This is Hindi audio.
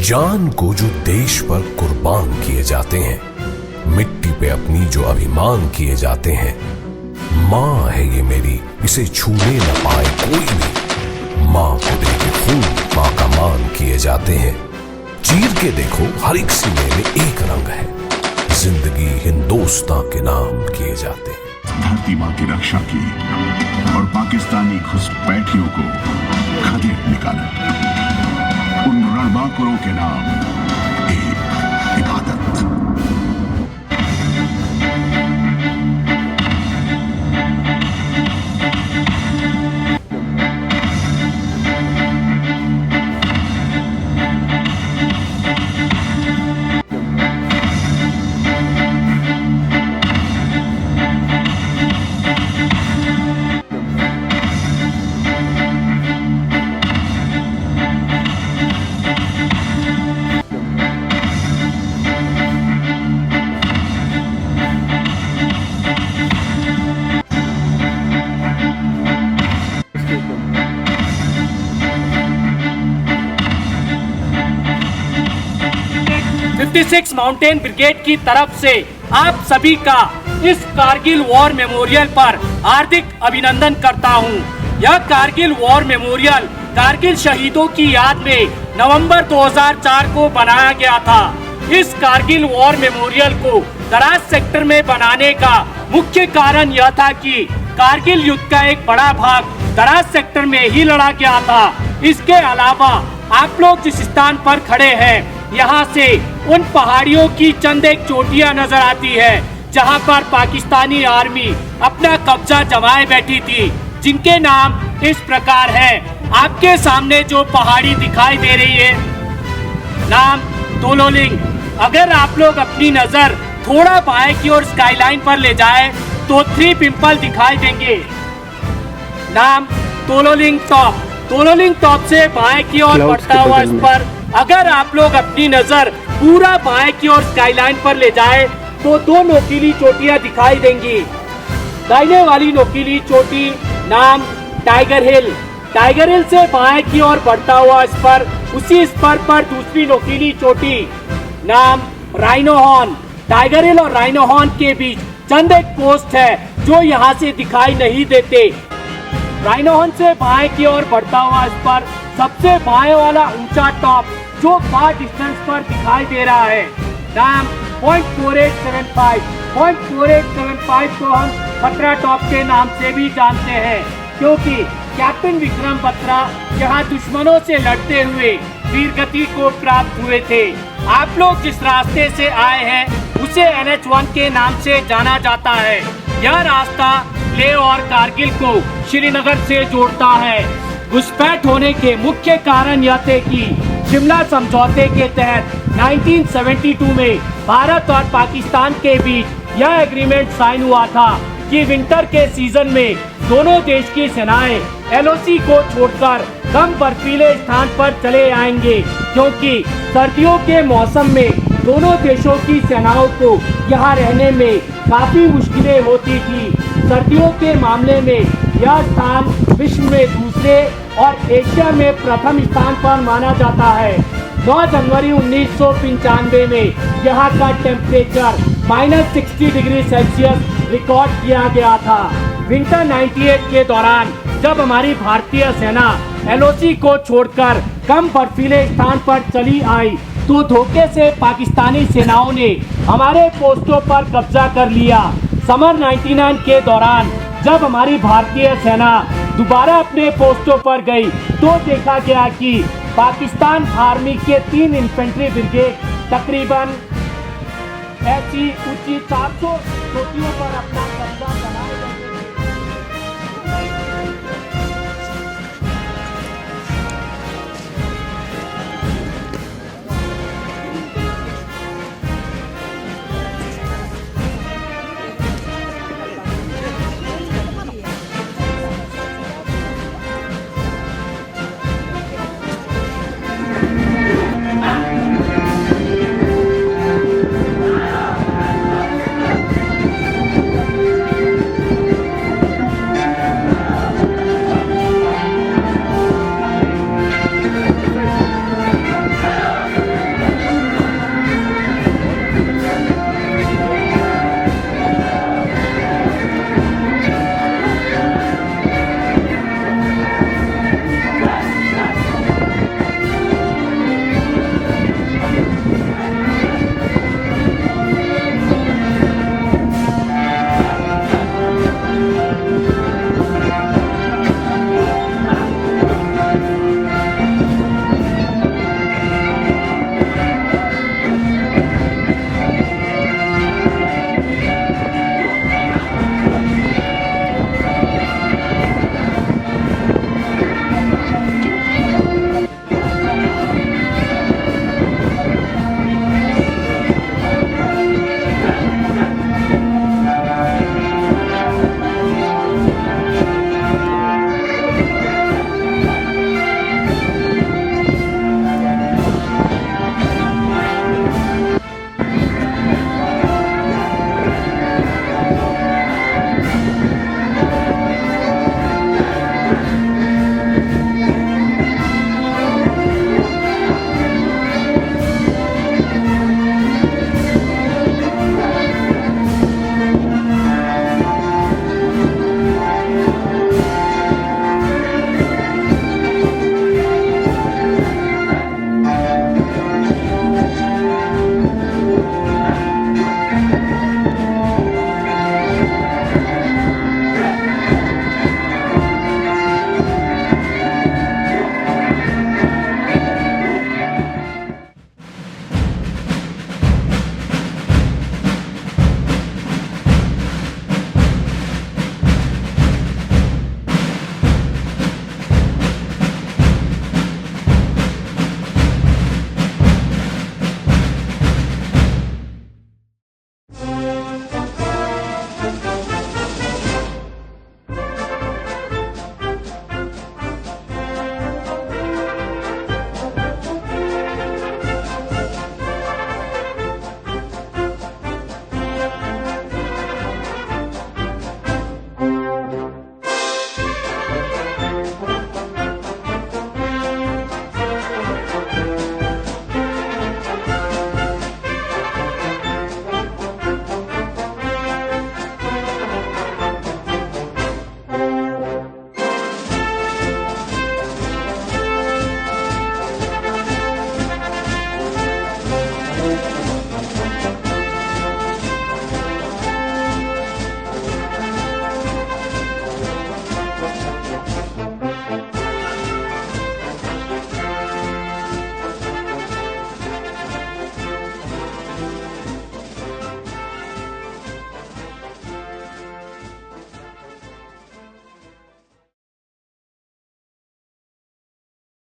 जान को जो देश पर कुर्बान किए जाते हैं, मिट्टी पे अपनी जो अभिमान किए जाते हैं। माँ है ये मेरी, इसे छूने न पाए कोई भी। माँ को देके खून माँ का मान किए जाते हैं। चीर के देखो हर एक सीने में एक रंग है। जिंदगी हिंदुस्तान के नाम किए जाते हैं। धरती माँ की रक्षा की और पाकिस्तानी घुसपैठियों को खदेड़ निकाला। उन रणबांकुरों के नाम एक इबादत। माउंटेन ब्रिगेड की तरफ से आप सभी का इस कारगिल वॉर मेमोरियल पर हार्दिक अभिनंदन करता हूं। यह कारगिल वॉर मेमोरियल कारगिल शहीदों की याद में नवंबर 2004 को बनाया गया था। इस कारगिल वॉर मेमोरियल को दराज सेक्टर में बनाने का मुख्य कारण यह था कि कारगिल युद्ध का एक बड़ा भाग दराज सेक्टर में ही लड़ा गया था। इसके अलावा आप लोग जिस स्थान पर खड़े हैं, यहाँ से उन पहाड़ियों की चंद एक चोटियां नजर आती है जहाँ पर पाकिस्तानी आर्मी अपना कब्जा जमाए बैठी थी, जिनके नाम इस प्रकार है। आपके सामने जो पहाड़ी दिखाई दे रही है, नाम तोलोलिंग। अगर आप लोग अपनी नजर थोड़ा बाएं की ओर स्काईलाइन पर ले जाए तो 3 पिंपल दिखाई देंगे। नाम तोलोलिंग टॉप। तोलोलिंग टॉप से बाएं की ओर बढ़ता हुआ इस पर अगर आप लोग अपनी नजर पूरा बाएं की ओर स्काईलाइन पर ले जाए तो 2 नोकीली चोटियां दिखाई देंगी। दाहिने वाली नोकीली चोटी नाम टाइगर हिल। टाइगर हिल से बाएं की ओर बढ़ता हुआ इस पर उसी स्पर पर दूसरी नोकीली चोटी नाम राइनो हॉर्न। टाइगर हिल और राइनो हॉर्न के बीच चंद एक पोस्ट है जो यहाँ से दिखाई नहीं देते। राइनो हॉर्न से बाएं की ओर बढ़ता हुआ इस पर सबसे बाएं वाला ऊंचा टॉप जो फार डिस्टेंस पर दिखाई दे रहा है, नाम .4875। .4875 को हम बत्रा टॉप के नाम से भी जानते हैं, क्योंकि कैप्टन विक्रम बत्रा यहाँ दुश्मनों से लड़ते हुए वीरगति को प्राप्त हुए थे। आप लोग जिस रास्ते से आए हैं उसे NH1 के नाम से जाना जाता है। यह रास्ता लेह और कारगिल को श्रीनगर से जोड़ता है। घुसपैठ होने के मुख्य कारण यह थे कि शिमला समझौते के तहत 1972 में भारत और पाकिस्तान के बीच यह एग्रीमेंट साइन हुआ था कि विंटर के सीजन में दोनों देश की सेनाएं LOC को छोड़कर कम बर्फीले स्थान पर चले आएंगे, क्योंकि सर्दियों के मौसम में दोनों देशों की सेनाओं को यहाँ रहने में काफी मुश्किलें होती थी। सर्दियों के मामले में यह स्थान विश्व में दूसरे और एशिया में प्रथम स्थान पर माना जाता है। 9 जनवरी 1995 में यहाँ का टेम्परेचर -60 डिग्री सेल्सियस रिकॉर्ड किया गया था। विंटर 98 के दौरान जब हमारी भारतीय सेना LOC को छोड़कर कम बर्फीले स्थान पर चली आई तो धोखे से पाकिस्तानी सेनाओं ने हमारे पोस्टों पर कब्जा कर लिया। समर 99 के दौरान जब हमारी भारतीय सेना दोबारा अपने पोस्टों पर गई तो देखा गया कि पाकिस्तान आर्मी के 3 इन्फेंट्री ब्रिगेड तकरीबन ऐसी ऊंची 400 चोटियों पर अपना कब्जा बना